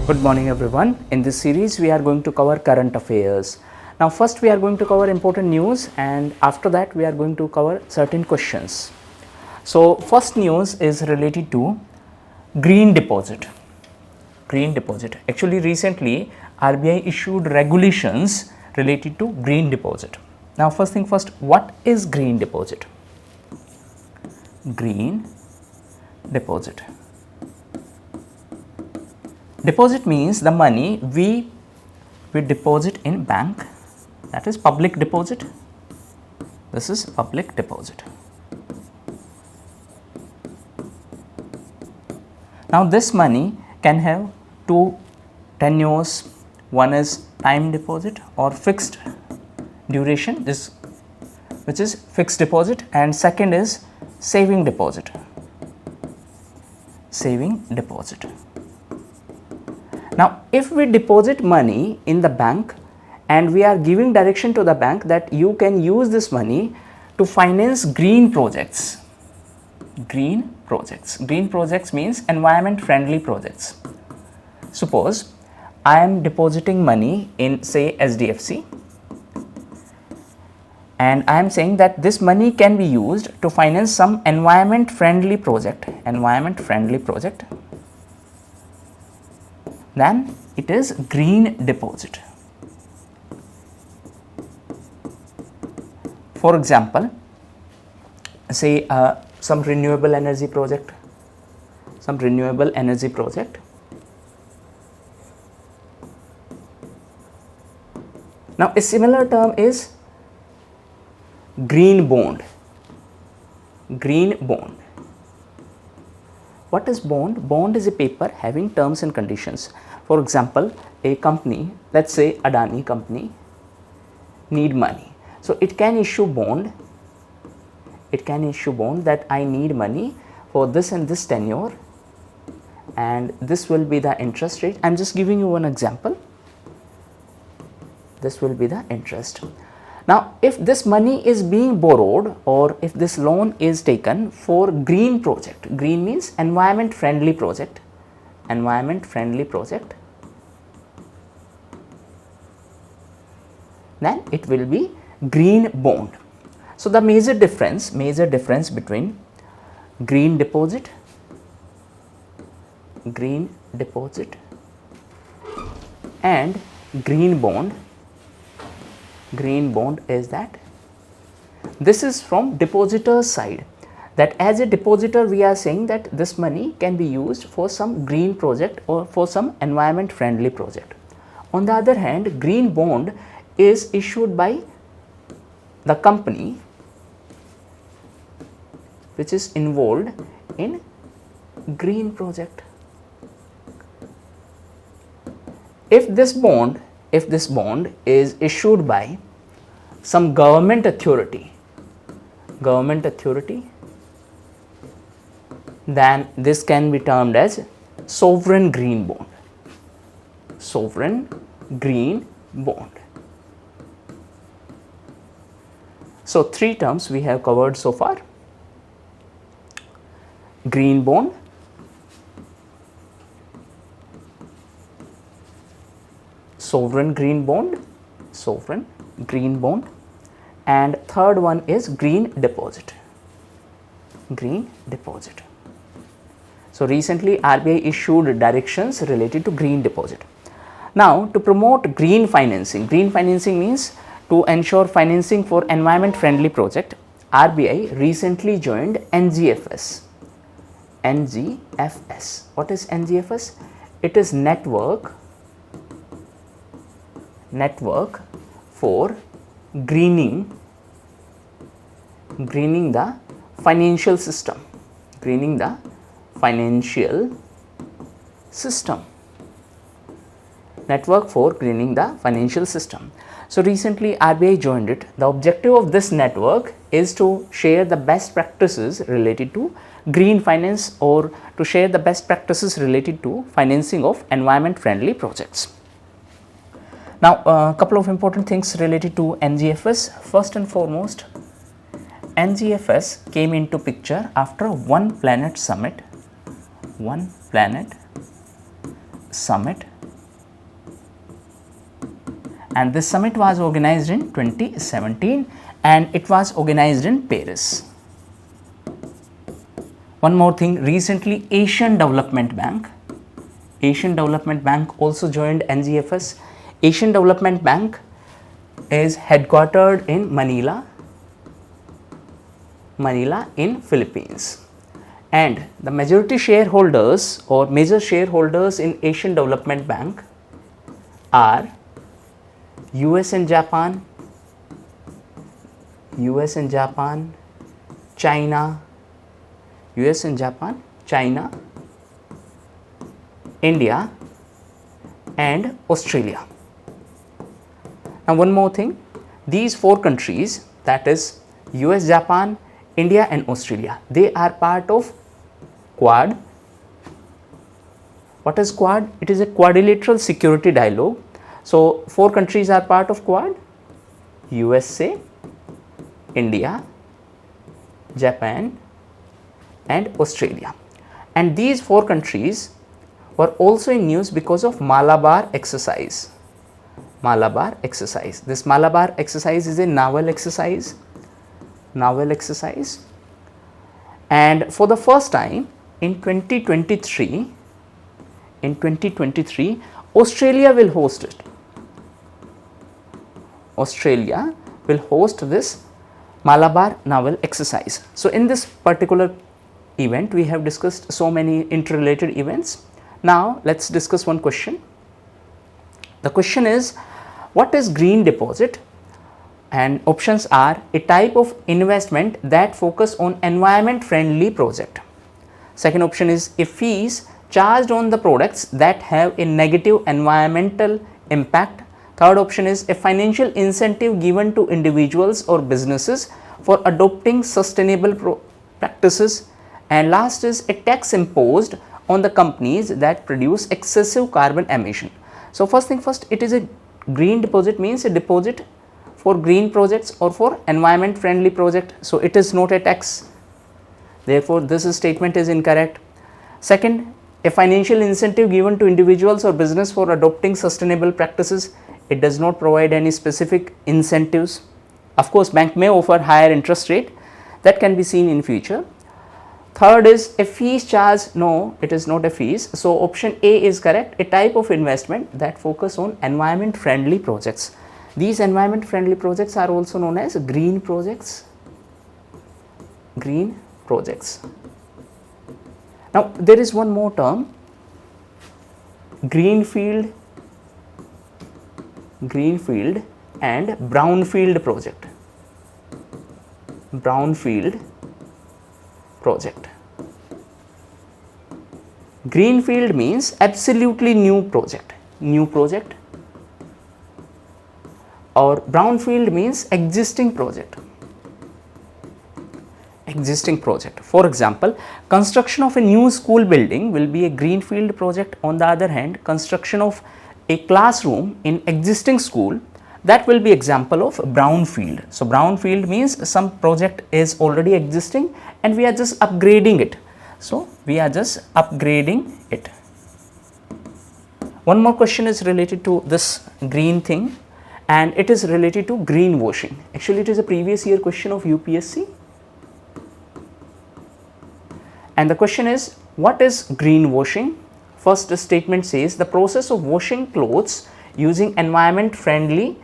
Good morning everyone. In this series we are going to cover current affairs. Now first we are going to cover important news, and after that we are going to cover certain questions. So first news is related to green deposit. Green deposit. Actually recently RBI issued regulations related to green deposit. Now first thing first, what is green deposit? Green deposit. Deposit means the money we deposit in bank, that is public deposit. This is public deposit. Now this money can have two tenures. One is time deposit or fixed duration, this which is fixed deposit, and second is saving deposit. Saving deposit. Now if we deposit money in the bank and we are giving direction to the bank that you can use this money to finance green projects. Green projects. Green projects means environment friendly projects. Suppose I am depositing money in say SDFC, and I am saying that this money can be used to finance some environment friendly project. Then it is green deposit. For example, say some renewable energy project. Now a similar term is green bond. Green bond. What is bond? Bond is a paper having terms and conditions. For example, a company, let's say Adani company, need money. So it can issue bond. It can issue bond that I need money for this and this tenure, and this will be the interest rate. I am just giving you one example. This will be the interest. Now if this money is being borrowed or if this loan is taken for green project, green means environment friendly project, then it will be green bond. So the major difference between green deposit and green bond is that this is from depositor's side, that as a depositor we are saying that this money can be used for some green project or for some environment friendly project. On the other hand, green bond is issued by the company which is involved in green project. If this bond is issued by some government authority, then this can be termed as sovereign green bond. So three terms we have covered so far: green bond, sovereign green bond, and third one is green deposit. So recently RBI issued directions related to green deposit. Now to promote green financing means to ensure financing for environment friendly project, RBI recently joined NGFS. What is NGFS? It is network for greening the financial system. Network for greening the financial system. So recently RBI joined it. The objective of this network is to share the best practices related to green finance, or to share the best practices related to financing of environment friendly projects. Now a couple of important things related to NGFS. First and foremost, NGFS came into picture after One Planet Summit and this summit was organized in 2017 and it was organized in Paris. One more thing, recently Asian Development Bank also joined NGFS. Asian Development Bank is headquartered in Manila in Philippines, and the majority shareholders or major shareholders in Asian Development Bank are US and Japan, China, India and Australia. Now one more thing, these 4 countries, that is US, Japan, India and Australia, they are part of Quad. What is Quad? It is a quadrilateral security dialogue. So 4 countries are part of Quad: USA, India, Japan and Australia. And these 4 countries were also in news because of Malabar exercise. This Malabar exercise is a naval exercise. And for the first time in 2023, Australia will host it. Australia will host this Malabar naval exercise. So in this particular event, we have discussed so many interrelated events. Now let's discuss one question. The question is, what is green deposit? And options are a type of investment that focus on environment friendly project. Second option is a fees charged on the products that have a negative environmental impact. Third option is a financial incentive given to individuals or businesses for adopting sustainable practices. And last is a tax imposed on the companies that produce excessive carbon emission. So first thing first, it is a green deposit, means a deposit for green projects or for environment friendly project. So it is not a tax, therefore this statement is incorrect. Second, a financial incentive given to individuals or business for adopting sustainable practices. It does not provide any specific incentives. Of course, bank may offer higher interest rate, that can be seen in future. Third is a fees charge. No, it is not a fees. So option A is correct, a type of investment that focus on environment friendly projects. These environment friendly projects are also known as green projects. Now there is one more term, greenfield and brownfield project. Greenfield means absolutely new project, or brownfield means existing project. For example, construction of a new school building will be a greenfield project. On the other hand, construction of a classroom in existing school, that will be example of brownfield. So brownfield means some project is already existing and we are just upgrading it. One more question is related to this green thing, and it is related to greenwashing. Actually, it is a previous year question of UPSC. And the question is, what is greenwashing? First statement says the process of washing clothes using environment friendly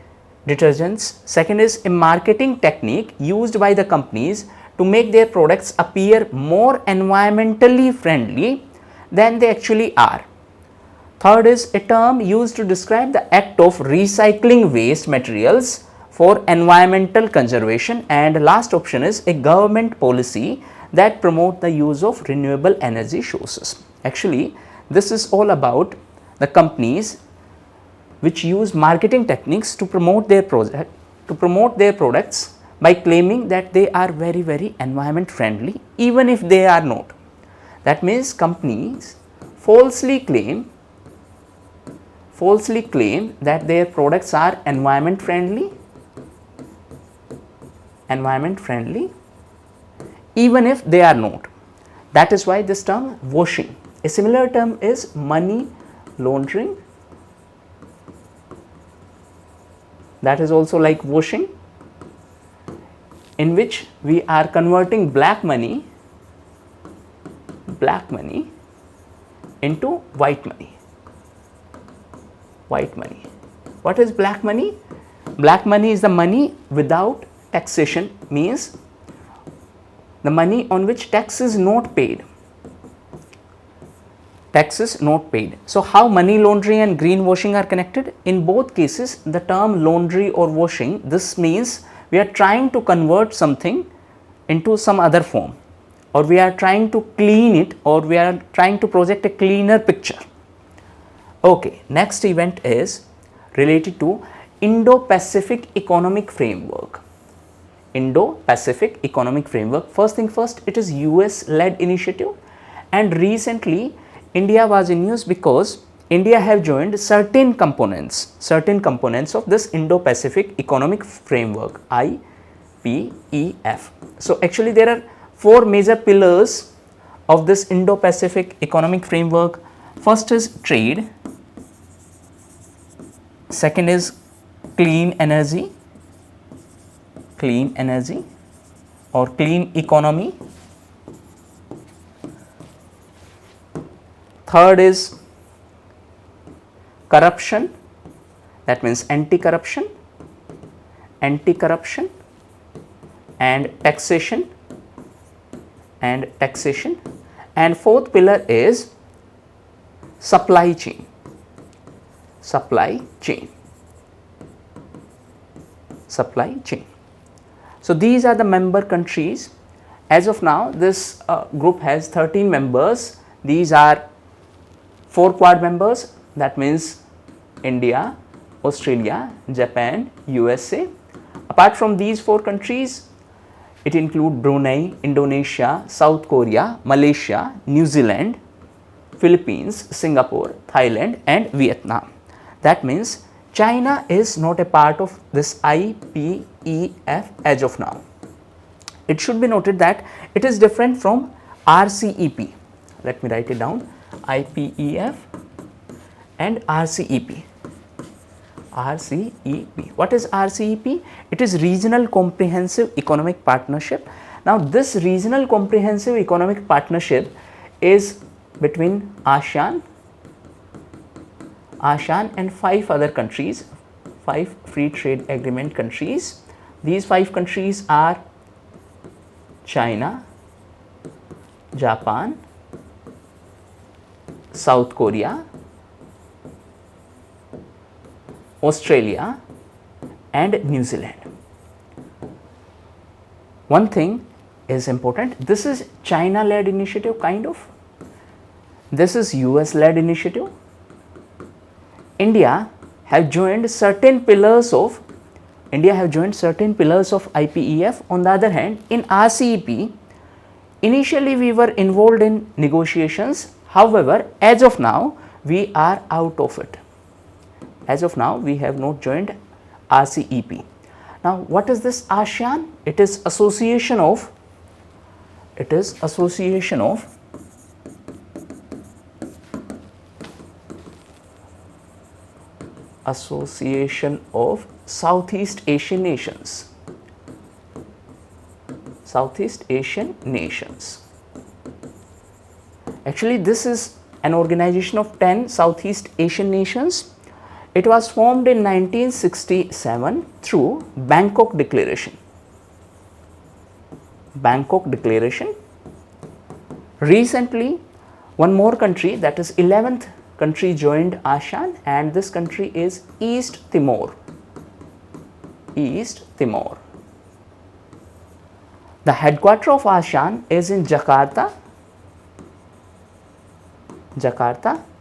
detergents. Second is a marketing technique used by the companies to make their products appear more environmentally friendly than they actually are. Third is a term used to describe the act of recycling waste materials for environmental conservation. And last option is a government policy that promote the use of renewable energy sources. Actually, this is all about the companies which use marketing techniques to promote their products by claiming that they are very environment friendly, even if they are not. That means companies falsely claim that their products are environment friendly, even if they are not. That is why this term washing. A similar term is money laundering. that is also like washing, in which we are converting black money into white money. White money. What is black money? Black money is the money without taxation, means the money on which tax is not paid. Tax is not paid. So, how money laundering and greenwashing are connected? In both cases, the term laundry or washing, this means we are trying to convert something into some other form, or we are trying to clean it, or we are trying to project a cleaner picture. Okay, next event is related to Indo-Pacific Economic Framework. Indo-Pacific Economic Framework. First thing first, it is US led initiative, and recently India was in news because India have joined certain components of this Indo-Pacific Economic Framework, IPEF. So, actually there are 4 major pillars of this Indo-Pacific Economic Framework. First is trade, second is clean energy or clean economy, third is corruption, that means anti-corruption and taxation, and fourth pillar is supply chain. So, these are the member countries. As of now, this group has 13 members. These are 4 Quad members, that means India, Australia, Japan, USA. Apart from these 4 countries, it includes Brunei, Indonesia, South Korea, Malaysia, New Zealand, Philippines, Singapore, Thailand and Vietnam. That means China is not a part of this IPEF as of now. It should be noted that it is different from RCEP. Let me write it down. IPEF and RCEP. What is RCEP? It is Regional Comprehensive Economic Partnership. Now, this Regional Comprehensive Economic Partnership is between ASEAN and 5 other countries, 5 free trade agreement countries. These 5 countries are China, Japan, South Korea, Australia and New Zealand. One thing is important, this is China led initiative kind of, this is US led initiative. India have joined certain pillars of IPEF. On the other hand, in RCEP, initially we were involved in negotiations. However, as of now, we are out of it. As of now, we have not joined RCEP. Now, what is this ASEAN? It is association of Southeast Asian nations. Actually, this is an organization of 10 Southeast Asian nations. It was formed in 1967 through Bangkok Declaration. Recently, one more country, that is 11th country, joined ASEAN, and this country is East Timor. The headquarters of ASEAN is in Jakarta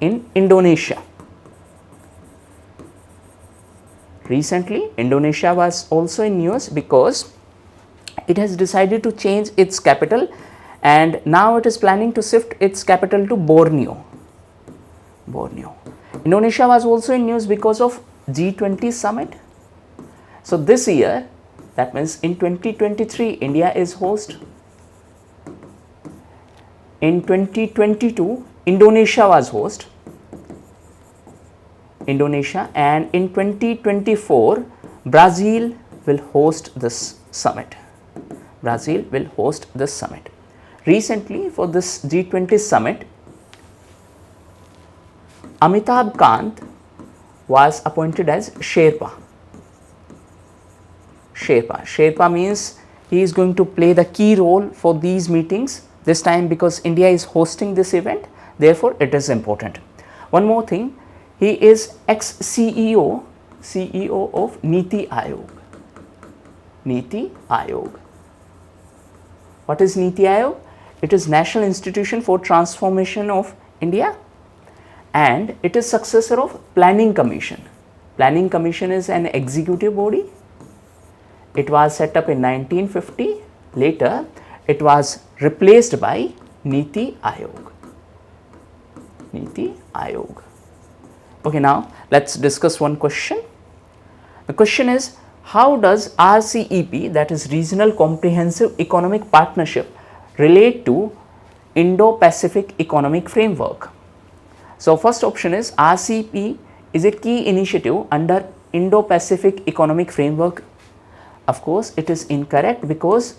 in Indonesia. Recently, Indonesia was also in news because it has decided to change its capital, and now it is planning to shift its capital to Borneo. Indonesia was also in news because of G20 summit. So, this year, that means in 2023, India is host. In 2022, Indonesia was host. And in 2024, Brazil will host this summit. Brazil will host this summit. Recently, for this G20 summit, Amitabh Kant was appointed as Sherpa. Sherpa means he is going to play the key role for these meetings this time because India is hosting this event, therefore it is important. One more thing, he is ex-CEO of Niti Aayog. Niti Aayog. What is Niti Aayog? It is National Institution for Transformation of India, and it is successor of Planning Commission. Planning Commission is an executive body. It was set up in 1950. Later, it was replaced by Niti Aayog. Niti Aayog. Okay, now let's discuss one question. The question is, how does RCEP, that is Regional Comprehensive Economic Partnership, relate to Indo-Pacific Economic Framework? So, first option is RCEP is a key initiative under Indo-Pacific Economic Framework. Of course, it is incorrect because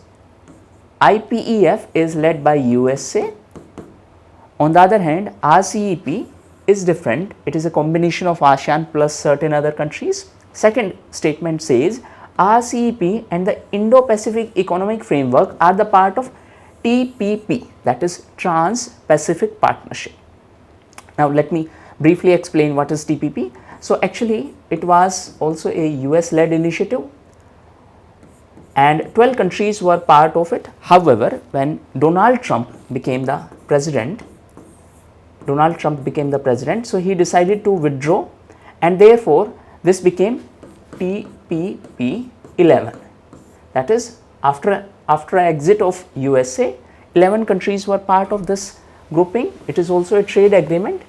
IPEF is led by USA. On the other hand, RCEP is different. It is a combination of ASEAN plus certain other countries. Second statement says RCEP and the Indo-Pacific Economic Framework are the part of TPP, that is Trans-Pacific Partnership. Now, let me briefly explain what is TPP. So, actually it was also a US-led initiative and 12 countries were part of it. However, when Donald Trump became the president, so he decided to withdraw, and therefore this became TPP 11. That is, after exit of USA, 11 countries were part of this grouping. It is also a trade agreement.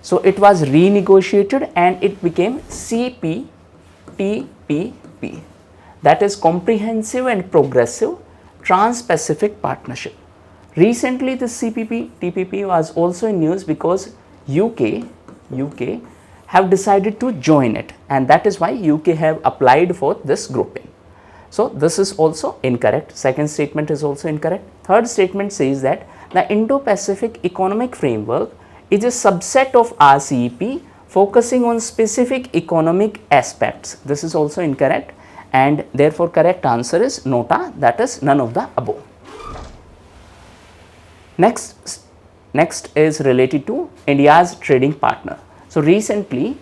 So, it was renegotiated and it became CPTPP, that is Comprehensive and Progressive Trans-Pacific Partnership. Recently, this CPTPP was also in news because UK have decided to join it, and that is why UK have applied for this grouping. So, this is also incorrect. Second statement is also incorrect. Third statement says that the Indo-Pacific Economic Framework is a subset of RCEP focusing on specific economic aspects. This is also incorrect, and therefore correct answer is nota, that is none of the above. Next is related to India's trading partner. So, recently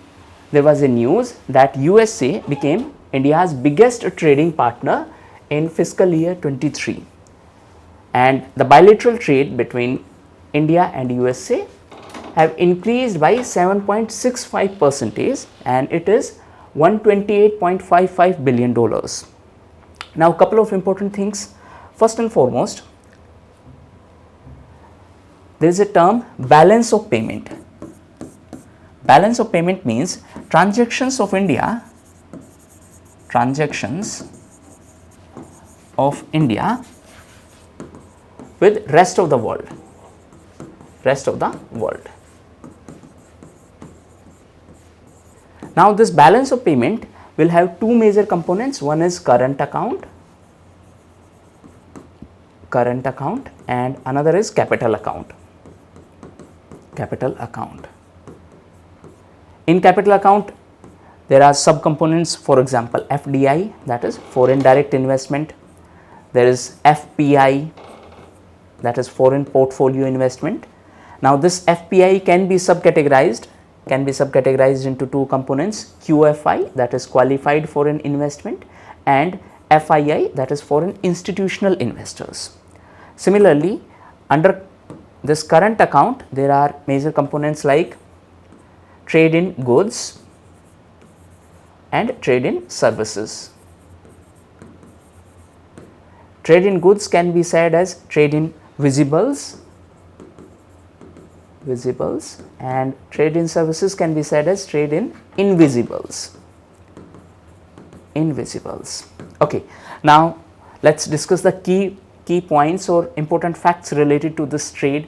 there was a news that USA became India's biggest trading partner in fiscal year 23, and the bilateral trade between India and USA have increased by 7.65%, and it is $128.55 billion. Now, couple of important things. First and foremost, there is a term balance of payment. Balance of payment means transactions of India with rest of the world. Now, this balance of payment will have two major components. One is current account, and another is capital account. In capital account, there are subcomponents, for example, FDI, that is foreign direct investment. There is FPI, that is foreign portfolio investment. Now, this FPI can be subcategorized into two components: QFI, that is qualified foreign investment, and FII, that is foreign institutional investors. Similarly, under this current account, there are major components like trade in goods and trade in services. Trade in goods can be said as trade in visibles, and trade in services can be said as trade in invisibles. Okay, now let's discuss the key points or important facts related to this trade.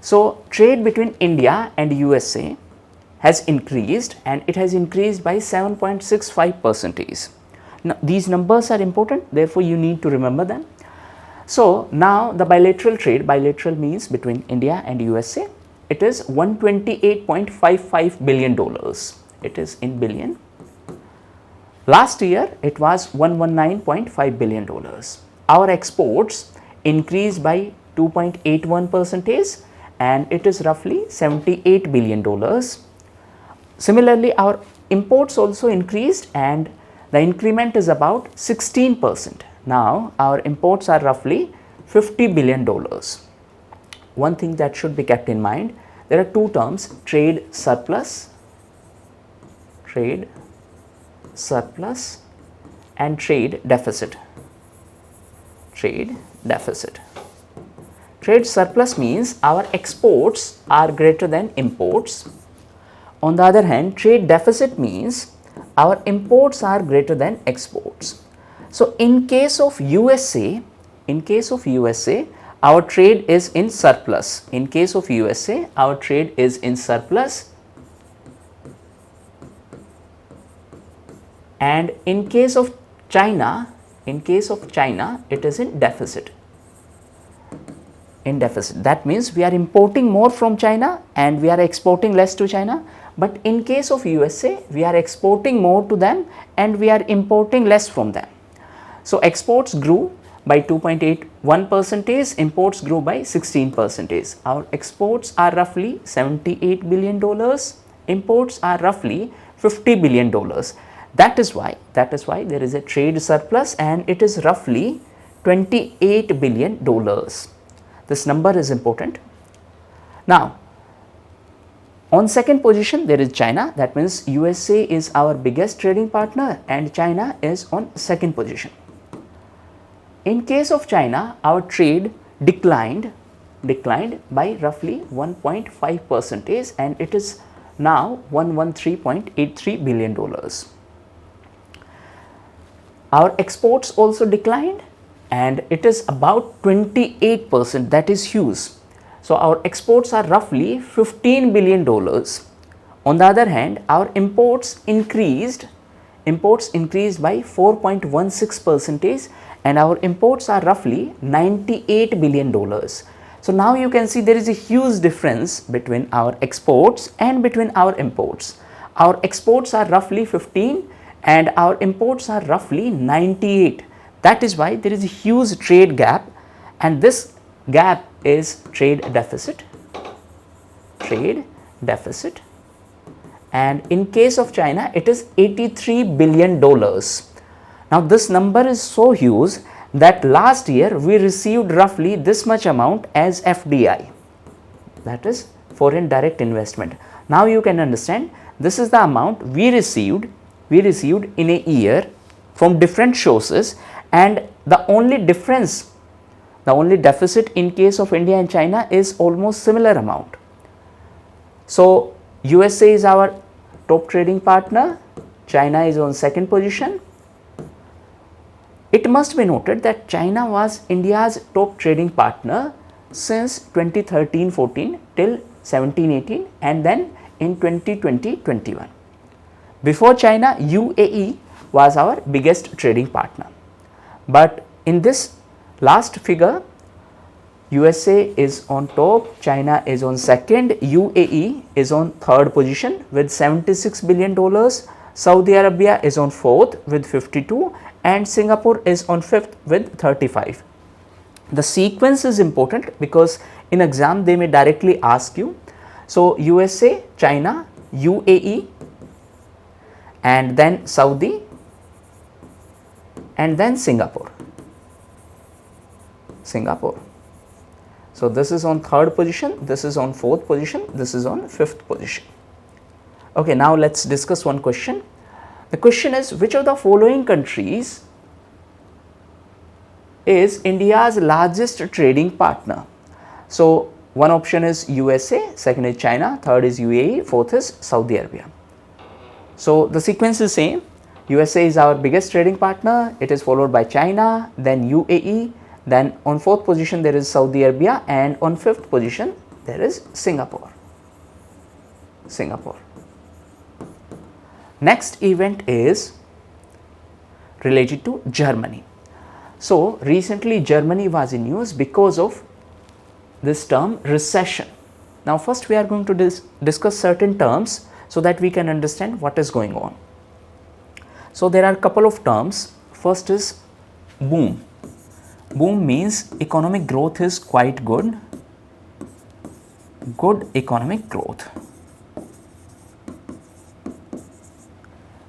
So, trade between India and USA has increased, and it has increased by 7.65%. Now, these numbers are important, therefore, you need to remember them. So, now the bilateral trade, bilateral means between India and USA, it is $128.55 billion. It is in billion. Last year, it was $119.5 billion. Our exports increased by 2.81%, and it is roughly $78 billion. Similarly, our imports also increased, and the increment is about 16%. Now, our imports are roughly $50 billion. One thing that should be kept in mind, there are two terms, trade surplus and trade deficit. Trade surplus means our exports are greater than imports. On the other hand, trade deficit means our imports are greater than exports. So, in case of USA, our trade is in surplus. In case of USA, our trade is in surplus, and in case of China, it is in deficit. That means we are importing more from China and we are exporting less to China. But in case of USA, we are exporting more to them and we are importing less from them. So, exports grew by 2.81%, imports grew by 16%. Our exports are roughly $78 billion, imports are roughly $50 billion. That is why there is a trade surplus, and it is roughly $28 billion. This number is important. Now, on second position, there is China. That means USA is our biggest trading partner and China is on second position. In case of China, our trade declined by roughly 1.5%, and it is now $113.83 billion. Our exports also declined, and it is about 28%, that is huge. So, our exports are roughly $15 billion. On the other hand, our imports increased by 4.16%, and our imports are roughly $98 billion. So, now you can see there is a huge difference between our exports and between our imports. Our exports are roughly 15 and our imports are roughly 98. That is why there is a huge trade gap, and this gap is trade deficit. And in case of China, it is $83 billion. Now, this number is so huge that last year we received roughly this much amount as FDI, that is foreign direct investment. Now, you can understand this is the amount we received in a year from different sources, and the only deficit in case of India and China is almost similar amount. So, USA is our top trading partner, China is on second position. It must be noted that China was India's top trading partner since 2013-14 till 17-18, and then in 2020-21. Before China, UAE was our biggest trading partner. But in this last figure, USA is on top, China is on second, UAE is on third position with $76 billion, Saudi Arabia is on fourth with 52, and Singapore is on fifth with 35. The sequence is important because in exam they may directly ask you. So, USA, China, UAE, and then Saudi, and then Singapore. So, this is on third position, this is on fourth position, this is on fifth position. Okay, now let us discuss one question. The question is, which of the following countries is India's largest trading partner? So, one option is USA, second is China, third is UAE, fourth is Saudi Arabia. So, the sequence is same. USA is our biggest trading partner, it is followed by China, then UAE, then on fourth position there is Saudi Arabia, and on fifth position there is Singapore. Next event is related to Germany. So, recently Germany was in news because of this term recession. Now, first we are going to discuss certain terms so that we can understand what is going on. So, there are a couple of terms. First is boom. Boom means economic growth is quite good, good economic growth.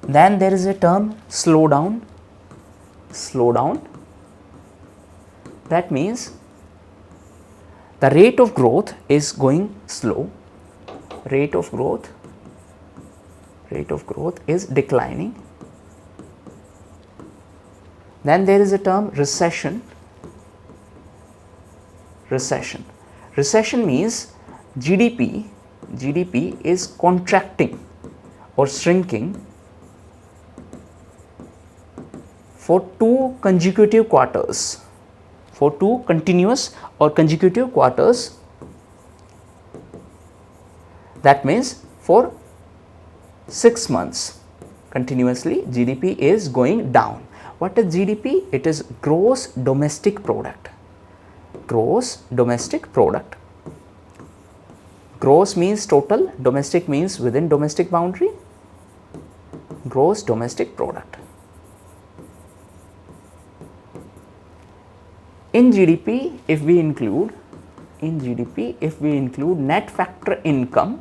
Then there is a term slowdown. Slowdown. That means the rate of growth is going slow. Rate of growth is declining. Then there is a term recession. Recession. Recession means GDP is contracting or shrinking for 2 consecutive quarters, for 2 continuous or consecutive quarters. That means for 6 months continuously GDP is going down. What is GDP? It is gross domestic product. Gross domestic product. Gross means total, domestic means within domestic boundary. Gross domestic product. In GDP, if we include net factor income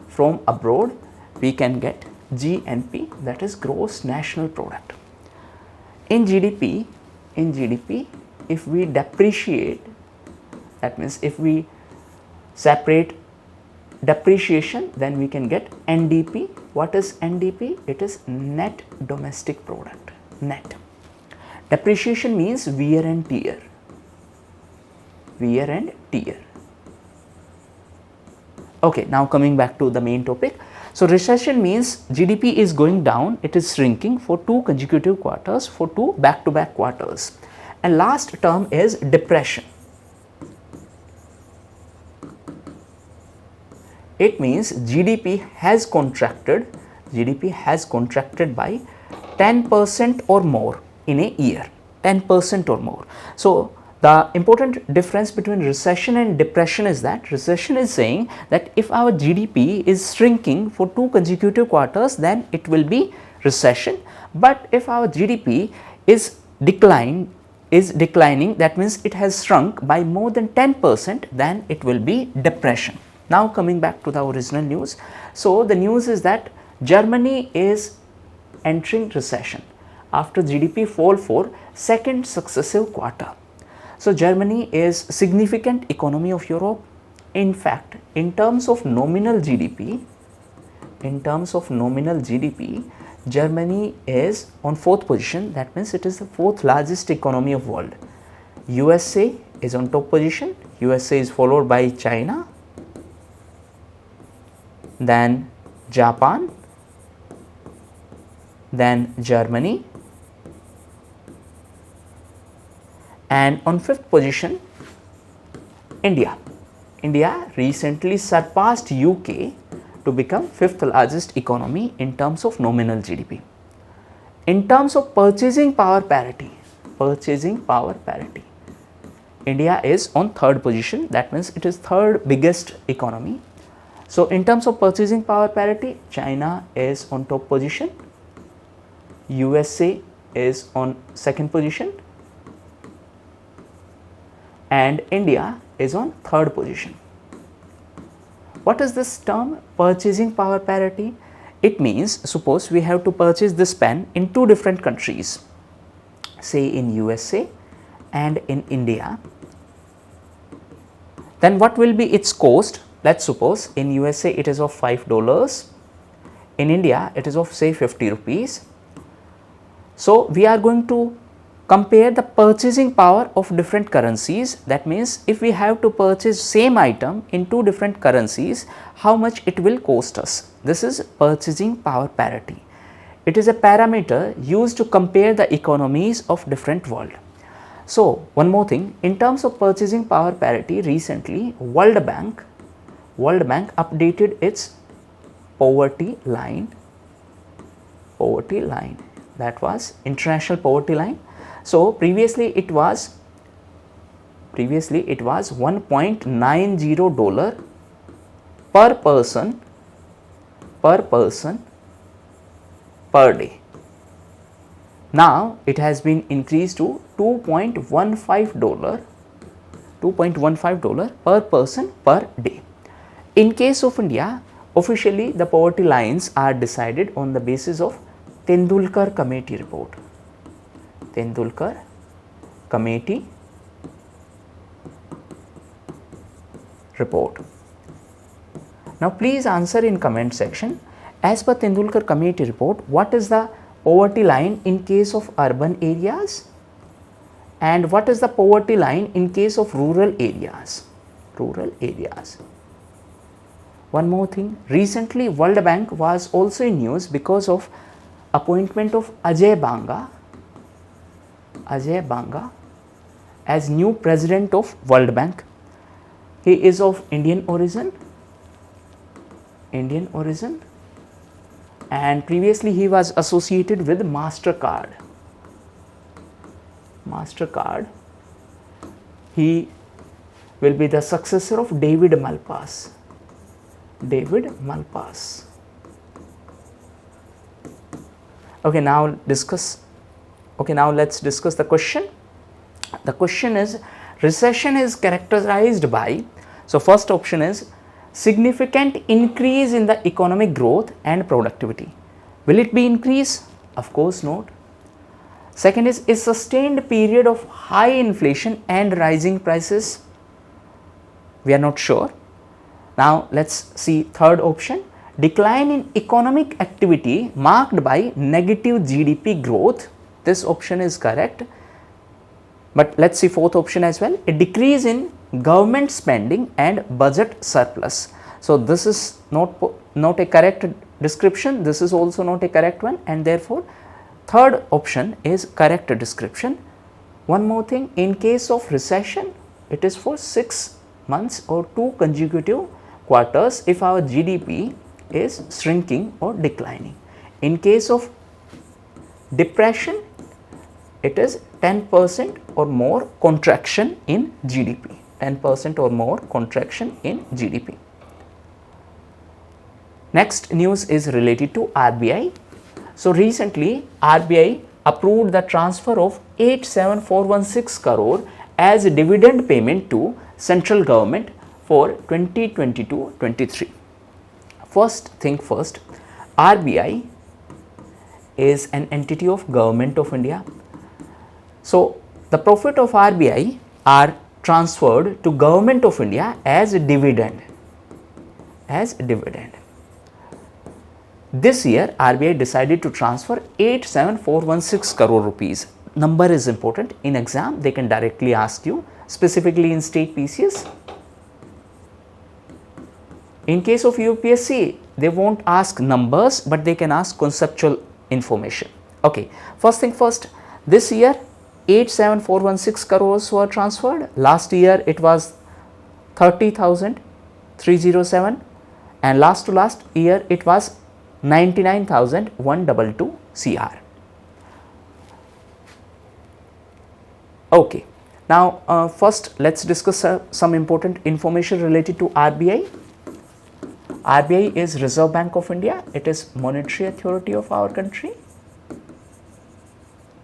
from abroad, we can get GNP, that is gross national product. In GDP, if we depreciate, that means if we separate depreciation, then we can get NDP. What is NDP? It is net domestic product. Net. Depreciation means wear and tear. Wear and tear. Okay, now coming back to the main topic. So, recession means GDP is going down, it is shrinking for 2 consecutive quarters, for 2 back-to-back quarters. And last term is depression. It means GDP has contracted by 10% or more in a year, 10% or more. So, the important difference between recession and depression is that recession is saying that if our GDP is shrinking for 2 consecutive quarters, then it will be recession. But if our GDP is declining, that means it has shrunk by more than 10%, then it will be depression. Now coming back to the original news. So, the news is that Germany is entering recession after GDP fall for 2nd successive quarter. So, Germany is significant economy of Europe. In fact, in terms of nominal GDP, Germany is on 4th position. That means it is the 4th largest economy of world. USA is on top position. USA is followed by China, then Japan, then Germany, and on 5th position India. India recently surpassed UK to become 5th largest economy in terms of nominal GDP. In terms of purchasing power parity, India is on 3rd position. That means it is 3rd biggest economy. So, in terms of purchasing power parity, China is on top position, USA is on 2nd position, and India is on 3rd position. What is this term purchasing power parity? It means suppose we have to purchase this pen in 2 different countries, say in USA and in India. Then what will be its cost? Let's suppose in USA it is of $5, in India it is of say 50 rupees. So, we are going to compare the purchasing power of different currencies. That means if we have to purchase same item in 2 different currencies, how much it will cost us. This is purchasing power parity. It is a parameter used to compare the economies of different world. So, one more thing, in terms of purchasing power parity, recently World Bank updated its poverty line. poverty line. That was international poverty line. So previously it was $1.90 per person per day. Now it has been increased to $2.15 per person per day. In case of India, officially the poverty lines are decided on the basis of Tendulkar Committee report. Tendulkar Committee report. Now please answer in comment section, as per Tendulkar Committee report, what is the poverty line in case of urban areas and what is the poverty line in case of rural areas? One more thing, recently World Bank was also in news because of appointment of 𝙱𝚂𝚗𝚎 as new president of World Bank. He is of Indian origin, and previously he was associated with MasterCard. He will be the successor of David Malpass. Okay, now let's discuss the question. The question is, recession is characterized by, so first option is significant increase in the economic growth and productivity. Will it be increase? Of course not. Second is a sustained period of high inflation and rising prices. We are not sure. Now let's see third option, decline in economic activity marked by negative GDP growth. This option is correct. But let's see fourth option as well, a decrease in government spending and budget surplus. So this is not a correct description, this is also not a correct one, and therefore third option is correct description. One more thing, in case of recession, it is for 6 months or 2 consecutive quarters if our GDP is shrinking or declining. In case of depression, it is 10% or more contraction in GDP. 10% or more contraction in GDP. Next news is related to RBI. So recently RBI approved the transfer of 87416 crore as a dividend payment to central government for 2022-23. First thing first, RBI is an entity of Government of India. So the profit of RBI are transferred to Government of India as a dividend. This year RBI decided to transfer 87416 crore rupees. Number is important. In exam they can directly ask you, specifically in state PCS. In case of UPSC, they won't ask numbers, but they can ask conceptual information. Okay, first thing first, this year 87416 crores were transferred. Last year it was 30,307, and last year it was 99,122 CR. Okay, now first let's discuss some important information related to RBI. RBI is Reserve Bank of India. It is monetary authority of our country.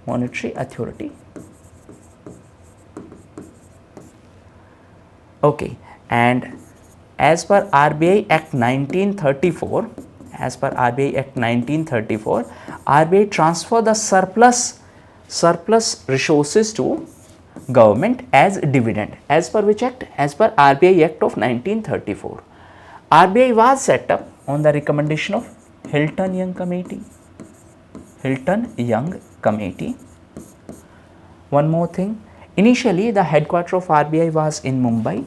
Monetary authority. Okay, and as per RBI Act 1934, RBI transfer the surplus resources to government as dividend. As per which act? As per RBI Act of 1934. RBI was set up on the recommendation of Hilton-Young Committee. One more thing, initially the headquarters of RBI was in Mumbai.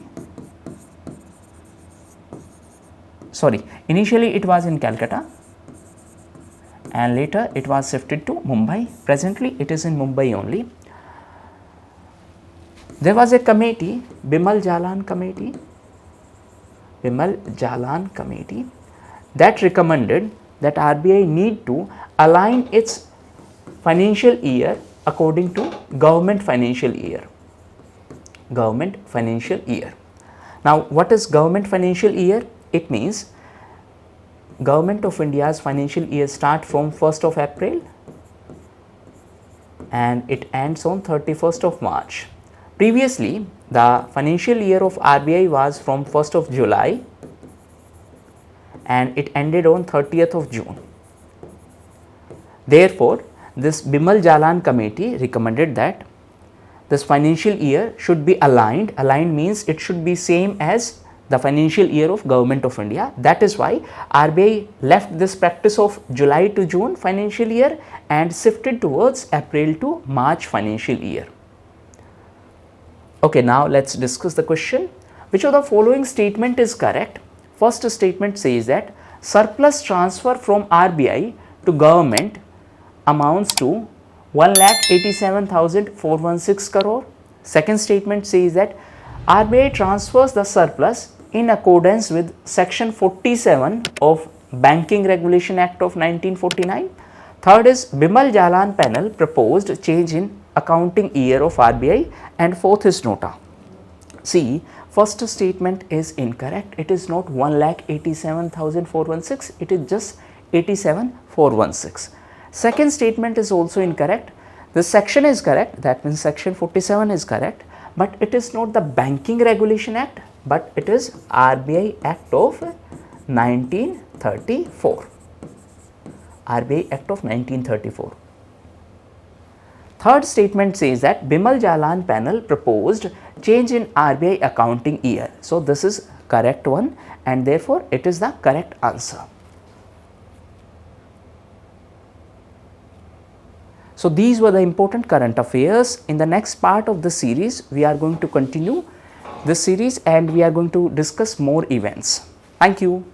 Initially it was in Calcutta and later it was shifted to Mumbai. Presently it is in Mumbai only. There was a committee, Bimal Jalan Committee, that recommended that RBI need to align its financial year according to government financial year. Government financial year. Now, what is government financial year? It means Government of India's financial year start from 1st of April and it ends on 31st of March. Previously, the financial year of RBI was from 1st of July and it ended on 30th of June. Therefore, this 𝙱𝙂𝚂𝙲 committee recommended that this financial year should be aligned. Aligned means it should be same as the financial year of Government of India. That is why RBI left this practice of July to June financial year and shifted towards April to March financial year. Okay, now let's discuss the question. Which of the following statement is correct? First statement says that surplus transfer from RBI to government amounts to 1,87,416 crore. Second statement says that RBI transfers the surplus in accordance with section 47 of Banking Regulation Act of 1949. Third is 𝙱𝙂𝚂𝙲 panel proposed change in accounting year of RBI, and fourth is nota. See, first statement is incorrect. It is not 1,87,416, it is just 87,416. Second statement is also incorrect. This section is correct, that means section 47 is correct, but it is not the Banking Regulation Act, but it is RBI Act of 1934. RBI Act of 1934. Third statement says that 𝙱𝙂𝚂𝚲 panel proposed change in RBI accounting year. So, this is correct one and therefore, it is the correct answer. So, these were the important current affairs. In the next part of the series, we are going to continue this series and we are going to discuss more events. Thank you.